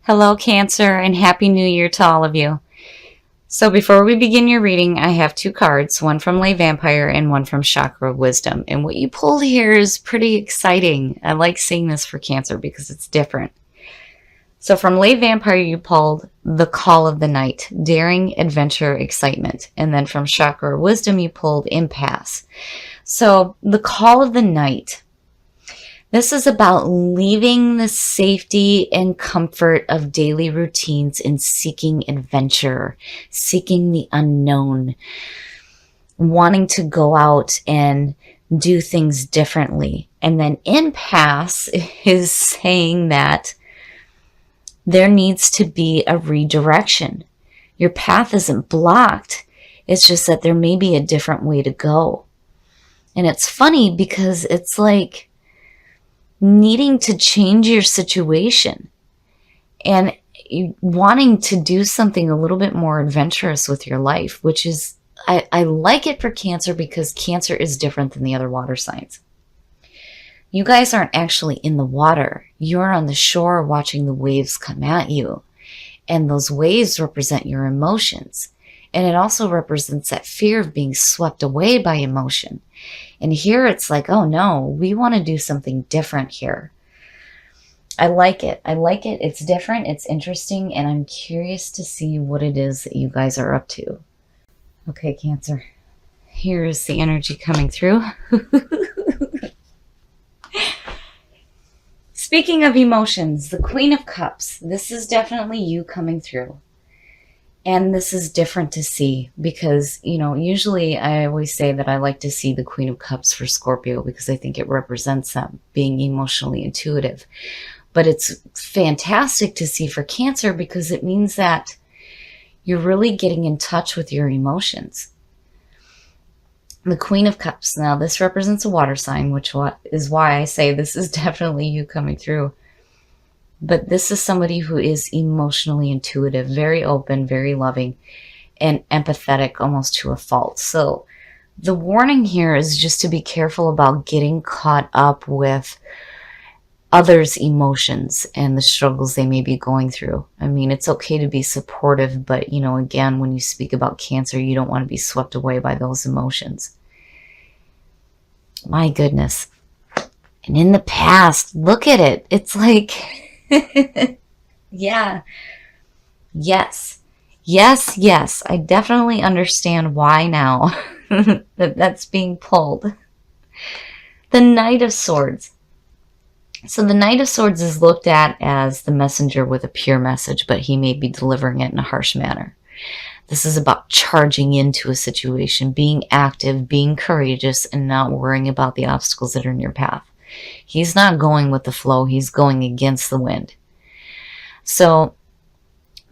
Hello, Cancer, and Happy New Year to all of you. So, before we begin your reading, I have two cards, one from Lay Vampire and one from Chakra Wisdom. And what you pulled here is pretty exciting. I like seeing this for Cancer because it's different. So, from Lay Vampire, you pulled The Call of the Night, Daring, Adventure, Excitement. And then from Chakra Wisdom, you pulled Impasse. So, The Call of the Night. This is about leaving the safety and comfort of daily routines and seeking adventure, seeking the unknown, wanting to go out and do things differently. And then impasse is saying that there needs to be a redirection. Your path isn't blocked. It's just that there may be a different way to go. And it's funny because it's like needing to change your situation and wanting to do something a little bit more adventurous with your life, which is, I like it for Cancer because Cancer is different than the other water signs. You guys aren't actually in the water. You're on the shore watching the waves come at you. And those waves represent your emotions. And it also represents that fear of being swept away by emotion. And here it's like, oh no, we want to do something different here. I like it. I like it. It's different. It's interesting. And I'm curious to see what it is that you guys are up to. Okay, Cancer. Here's the energy coming through. Speaking of emotions, the Queen of Cups. This is definitely you coming through. And this is different to see because, usually I always say that I like to see the Queen of Cups for Scorpio because I think it represents them being emotionally intuitive. But it's fantastic to see for Cancer because it means that you're really getting in touch with your emotions. The Queen of Cups. Now, this represents a water sign, which is why I say this is definitely you coming through. But this is somebody who is emotionally intuitive, very open, very loving, and empathetic almost to a fault. So the warning here is just to be careful about getting caught up with others' emotions and the struggles they may be going through. I mean, it's okay to be supportive, but, again, when you speak about Cancer, you don't want to be swept away by those emotions. My goodness. And in the past, look at it. It's like... yeah. Yes. I definitely understand why now that's being pulled. The Knight of Swords. So the Knight of Swords is looked at as the messenger with a pure message, but he may be delivering it in a harsh manner. This is about charging into a situation, being active, being courageous, and not worrying about the obstacles that are in your path. He's not going with the flow. He's going against the wind. So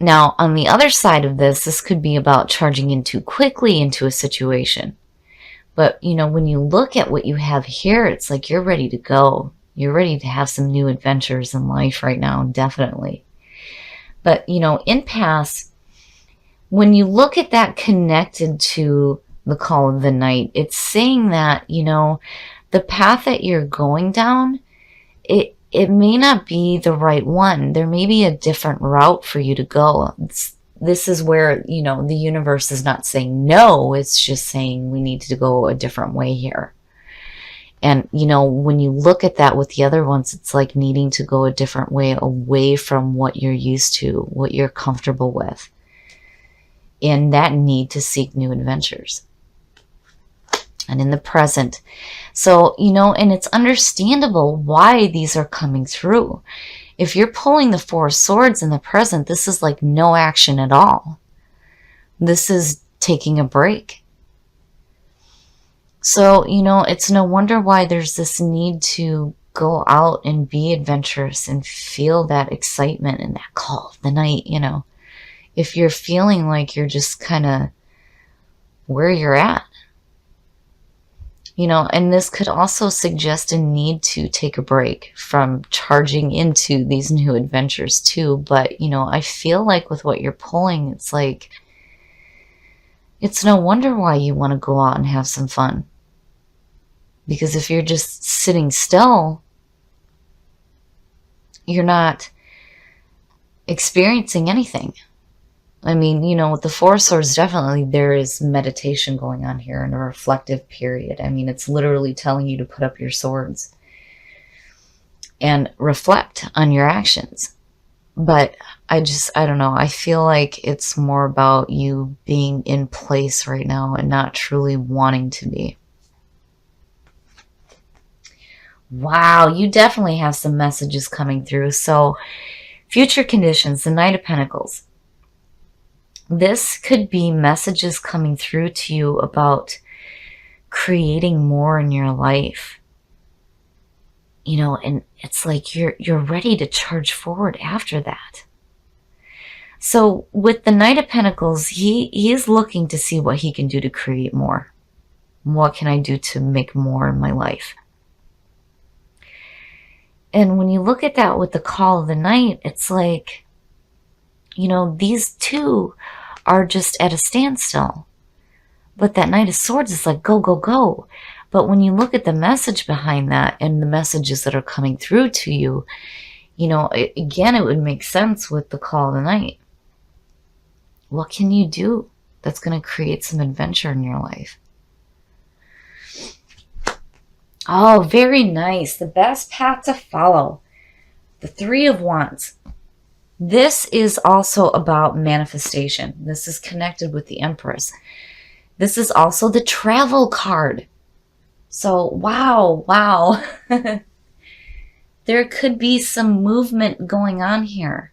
now on the other side of this could be about charging in too quickly into a situation. But, when you look at what you have here, it's like you're ready to go. You're ready to have some new adventures in life right now, definitely. But, impasse, when you look at that connected to the Call of the Night, it's saying that, the path that you're going down, it may not be the right one. There may be a different route for you to go. This is where, the universe is not saying no. It's just saying we need to go a different way here. And, when you look at that with the other ones, it's like needing to go a different way away from what you're used to, what you're comfortable with. And that need to seek new adventures. And in the present. So, and it's understandable why these are coming through. If you're pulling the Four of Swords in the present, this is like no action at all. This is taking a break. So, it's no wonder why there's this need to go out and be adventurous and feel that excitement and that call of the night, If you're feeling like you're just kind of where you're at. And this could also suggest a need to take a break from charging into these new adventures too. But, I feel like with what you're pulling, it's like, it's no wonder why you want to go out and have some fun. Because if you're just sitting still, you're not experiencing anything. I mean, with the Four of Swords, definitely there is meditation going on here and a reflective period. I mean, it's literally telling you to put up your swords and reflect on your actions. But I don't know. I feel like it's more about you being in place right now and not truly wanting to be. Wow, you definitely have some messages coming through. So, future conditions, the Knight of Pentacles. This could be messages coming through to you about creating more in your life. And it's like you're ready to charge forward after that. So with the Knight of Pentacles, he is looking to see what he can do to create more. What can I do to make more in my life? And when you look at that with the Call of the Knight, it's like, these two are just at a standstill. But that Knight of Swords is like, go, go, go. But when you look at the message behind that and the messages that are coming through to you, again, it would make sense with the Call of the Knight. What can you do that's going to create some adventure in your life? Oh, very nice. The best path to follow. The Three of Wands. This is also about manifestation. This is connected with the Empress. This is also the travel card. So, wow. There could be some movement going on here.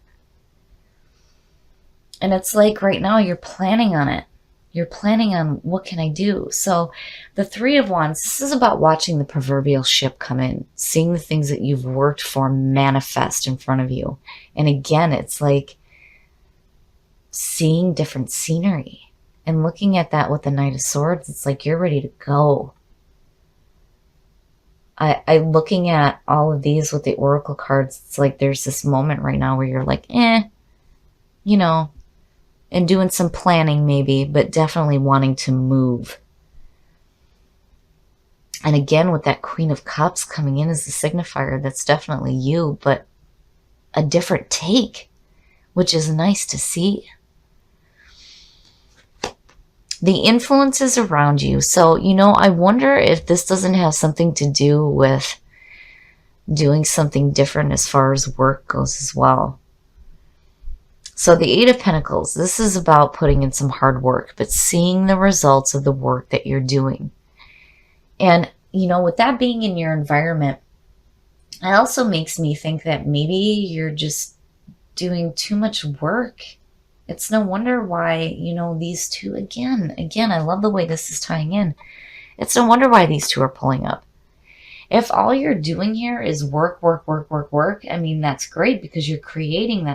And it's like right now you're planning on it. You're planning on what can I do? So the Three of Wands, this is about watching the proverbial ship come in, seeing the things that you've worked for manifest in front of you. And again, it's like seeing different scenery and looking at that with the Knight of Swords. It's like you're ready to go. I looking at all of these with the Oracle cards, it's like there's this moment right now where you're like, and doing some planning maybe, but definitely wanting to move. And again, with that Queen of Cups coming in as the signifier, that's definitely you, but a different take, which is nice to see. The influences around you. So, I wonder if this doesn't have something to do with doing something different as far as work goes as well. So the Eight of Pentacles, this is about putting in some hard work, but seeing the results of the work that you're doing. And, with that being in your environment, it also makes me think that maybe you're just doing too much work. It's no wonder why, these two, again, I love the way this is tying in. It's no wonder why these two are pulling up. If all you're doing here is work, I mean, that's great because you're creating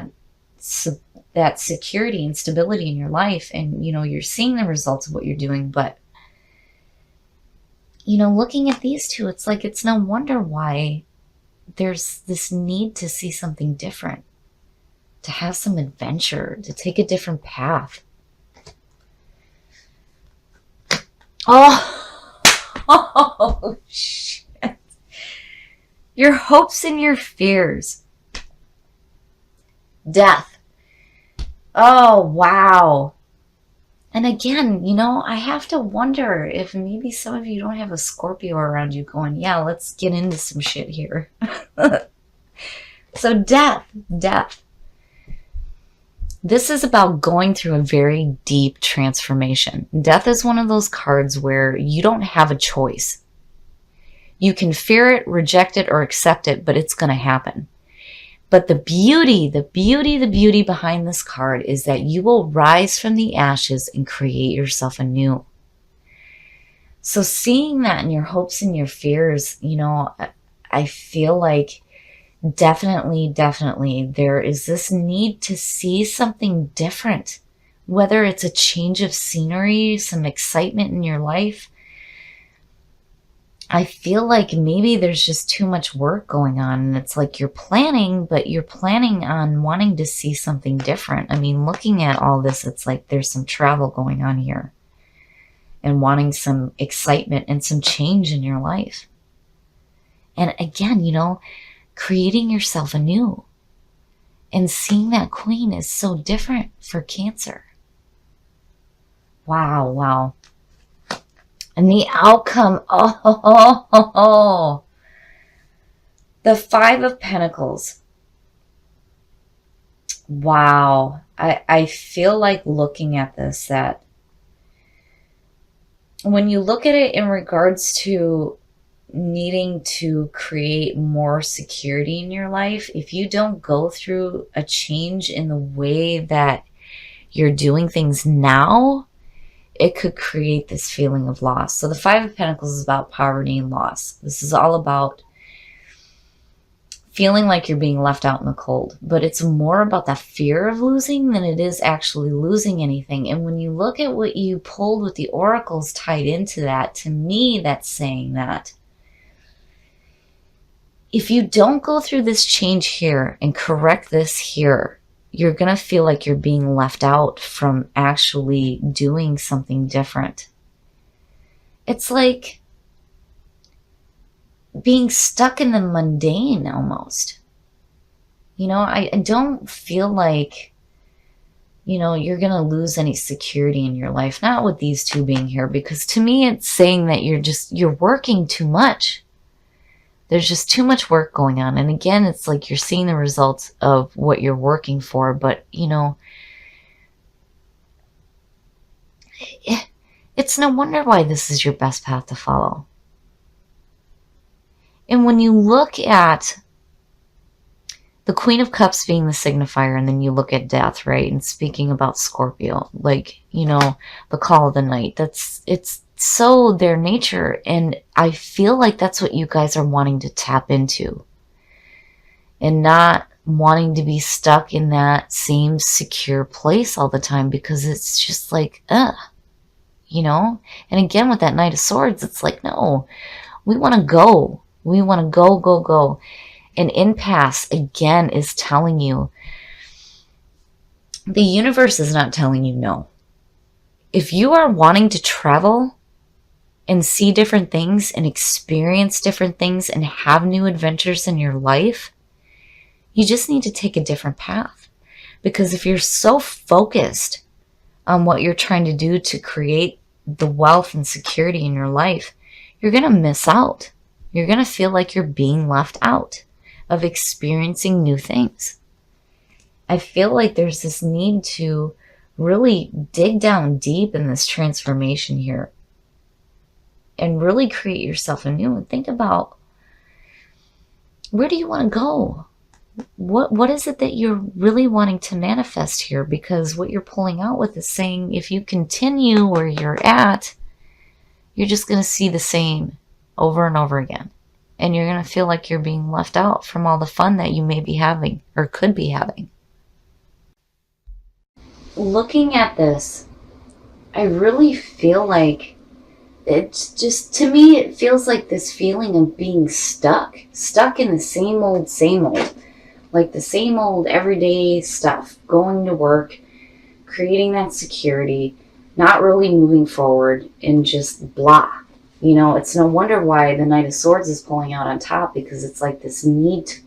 that security and stability in your life, and you're seeing the results of what you're doing. But looking at these two, it's like it's no wonder why there's this need to see something different, to have some adventure, to take a different path. Oh shit. Your hopes and your fears. Death. Oh, wow. And again, I have to wonder if maybe some of you don't have a Scorpio around you going, yeah, let's get into some shit here. So death. This is about going through a very deep transformation. Death is one of those cards where you don't have a choice. You can fear it, reject it, or accept it, but it's going to happen. But the beauty behind this card is that you will rise from the ashes and create yourself anew. So seeing that in your hopes and your fears, I feel like definitely there is this need to see something different, whether it's a change of scenery, some excitement in your life. I feel like maybe there's just too much work going on, and it's like you're planning, but you're planning on wanting to see something different. I mean, looking at all this, it's like there's some travel going on here and wanting some excitement and some change in your life. And again, creating yourself anew. And seeing that Queen is so different for Cancer. Wow, wow. And the outcome, the Five of Pentacles. Wow. I feel like looking at this, that when you look at it in regards to needing to create more security in your life, if you don't go through a change in the way that you're doing things now, it could create this feeling of loss. So the Five of Pentacles is about poverty and loss. This is all about feeling like you're being left out in the cold, but it's more about the fear of losing than it is actually losing anything. And when you look at what you pulled with the oracles tied into that, to me, that's saying that if you don't go through this change here and correct this here, you're going to feel like you're being left out from actually doing something different. It's like being stuck in the mundane almost. You know, I don't feel like, you know, you're going to lose any security in your life. Not with these two being here, because to me it's saying that you're working too much. There's just too much work going on. And again, it's like you're seeing the results of what you're working for. But, you know, it's no wonder why this is your best path to follow. And when you look at the Queen of Cups being the signifier, and then you look at death, right? And speaking about Scorpio, like, you know, the call of the night, it's so their nature. And I feel like that's what you guys are wanting to tap into, and not wanting to be stuck in that same secure place all the time, because it's just like, you know? And again, with that Knight of Swords, it's like, no, we want to go. We want to go, go, go. An impasse, again, is telling you, the universe is not telling you no. If you are wanting to travel and see different things and experience different things and have new adventures in your life, you just need to take a different path. Because if you're so focused on what you're trying to do to create the wealth and security in your life, you're going to miss out. You're going to feel like you're being left out of experiencing new things. I feel like there's this need to really dig down deep in this transformation here and really create yourself anew, and think about, where do you want to go? What is it that you're really wanting to manifest here? Because what you're pulling out with is saying, if you continue where you're at, you're just going to see the same over and over again. And you're going to feel like you're being left out from all the fun that you may be having or could be having. Looking at this, I really feel like it's just, to me, it feels like this feeling of being stuck in the same old, like the same old everyday stuff, going to work, creating that security, not really moving forward, and just blah. You know, it's no wonder why the Knight of Swords is pulling out on top, because it's like this need to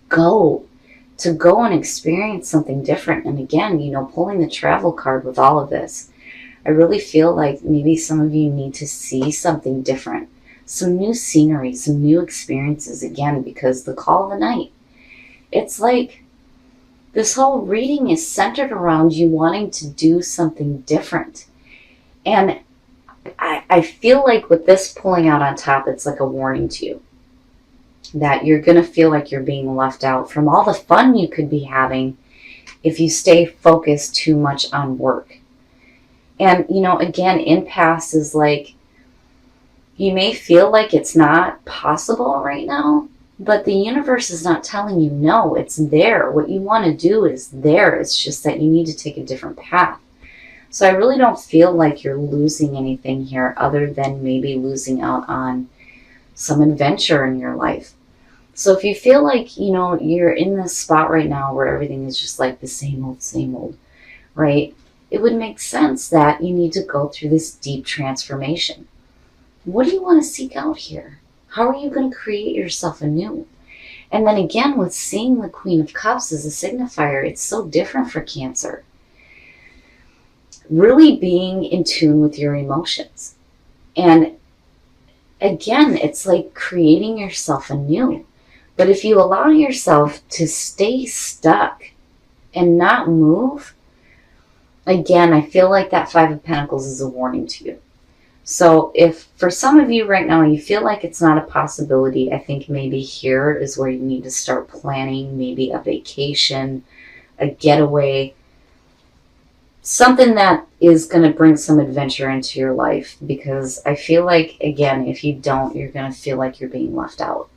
go and experience something different. And again, you know, pulling the travel card with all of this, I really feel like maybe some of you need to see something different, some new scenery, some new experiences, again, because the call of the night, it's like this whole reading is centered around you wanting to do something different. And I feel like with this pulling out on top, it's like a warning to you that you're going to feel like you're being left out from all the fun you could be having if you stay focused too much on work. And, you know, again, impasse is like, you may feel like it's not possible right now, but the universe is not telling you no, it's there. What you want to do is there. It's just that you need to take a different path. So I really don't feel like you're losing anything here, other than maybe losing out on some adventure in your life. So if you feel like, you know, you're in this spot right now where everything is just like the same old, right? It would make sense that you need to go through this deep transformation. What do you want to seek out here? How are you going to create yourself anew? And then again, with seeing the Queen of Cups as a signifier, it's so different for Cancer. Really being in tune with your emotions. And again, it's like creating yourself anew. But if you allow yourself to stay stuck and not move, again, I feel like that Five of Pentacles is a warning to you. So if for some of you right now, you feel like it's not a possibility, I think maybe here is where you need to start planning maybe a vacation, a getaway, something that is going to bring some adventure into your life. Because I feel like, again, if you don't, you're going to feel like you're being left out.